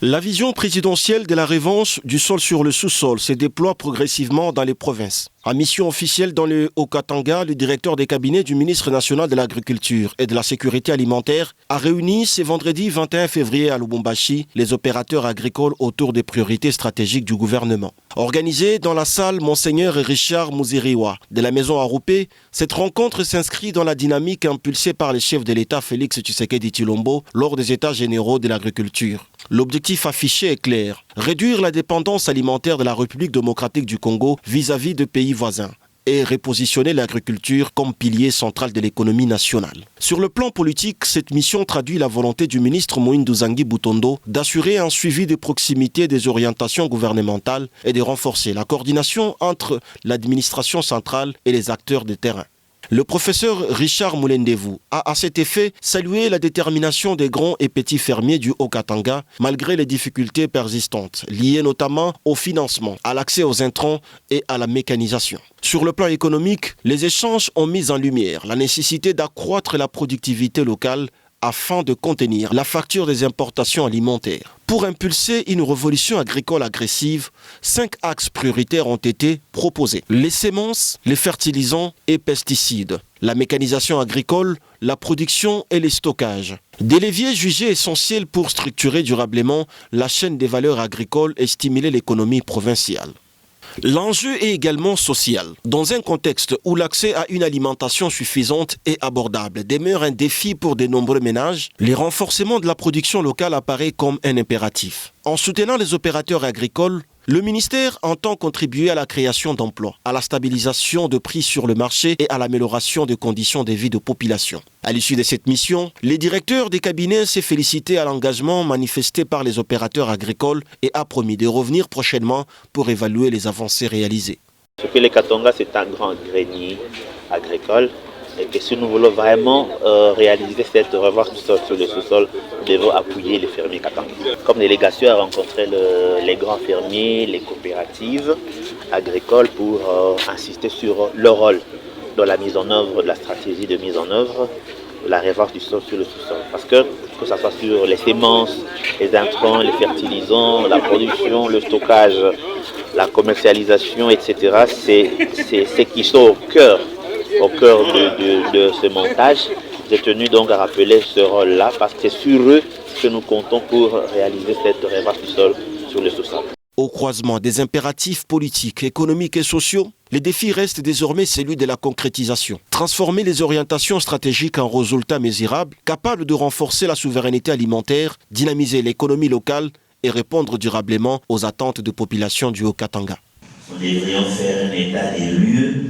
La vision présidentielle de la revanche du sol sur le sous-sol se déploie progressivement dans les provinces. En mission officielle dans le Haut-Katanga, le directeur des cabinets du ministre national de l'Agriculture et de la Sécurité alimentaire a réuni ce vendredi 21 février à Lubumbashi les opérateurs agricoles autour des priorités stratégiques du gouvernement. Organisée dans la salle Monseigneur Richard Muziriwa de la Maison Aroupé, cette rencontre s'inscrit dans la dynamique impulsée par le chef de l'État Félix Tshisekedi Tshilombo lors des États généraux de l'agriculture. L'objectif affiché est clair, réduire la dépendance alimentaire de la République démocratique du Congo vis-à-vis de pays voisins et repositionner l'agriculture comme pilier central de l'économie nationale. Sur le plan politique, cette mission traduit la volonté du ministre Moïndou Zangi Butondo d'assurer un suivi de proximité des orientations gouvernementales et de renforcer la coordination entre l'administration centrale et les acteurs de terrain. Le professeur Richard Moulendevu a à cet effet salué la détermination des grands et petits fermiers du Haut-Katanga malgré les difficultés persistantes liées notamment au financement, à l'accès aux intrants et à la mécanisation. Sur le plan économique, les échanges ont mis en lumière la nécessité d'accroître la productivité locale afin de contenir la facture des importations alimentaires. Pour impulser une révolution agricole agressive, 5 axes prioritaires ont été proposés. Les semences, les fertilisants et pesticides, la mécanisation agricole, la production et les stockages. Des leviers jugés essentiels pour structurer durablement la chaîne des valeurs agricoles et stimuler l'économie provinciale. L'enjeu est également social. Dans un contexte où l'accès à une alimentation suffisante et abordable demeure un défi pour de nombreux ménages, le renforcement de la production locale apparaît comme un impératif. En soutenant les opérateurs agricoles, le ministère entend contribuer à la création d'emplois, à la stabilisation de prix sur le marché et à l'amélioration des conditions de vie de population. À l'issue de cette mission, le directeur des cabinets s'est félicité à l'engagement manifesté par les opérateurs agricoles et a promis de revenir prochainement pour évaluer les avancées réalisées. Ce que le Katanga, c'est un grand grenier agricole et que si nous voulons vraiment réaliser cette revanche du sol sur le sous-sol, nous devons appuyer les fermiers katangais. Comme délégation à rencontrer les grands fermiers, les coopératives agricoles pour insister sur leur rôle dans la mise en œuvre de la stratégie de mise en œuvre de la revanche du sol sur le sous-sol. Parce que ce soit sur les semences, les intrants, les fertilisants, la production, le stockage, la commercialisation, etc., c'est ce qui sont au cœur de ce montage. J'ai tenu donc à rappeler ce rôle-là parce que c'est sur eux que nous comptons pour réaliser cette revanche du sol sur le sous-sol. Au croisement des impératifs politiques, économiques et sociaux, le défi reste désormais celui de la concrétisation. Transformer les orientations stratégiques en résultats mesurables, capables de renforcer la souveraineté alimentaire, dynamiser l'économie locale et répondre durablement aux attentes de population du Haut-Katanga. Nous devrions faire un état des lieux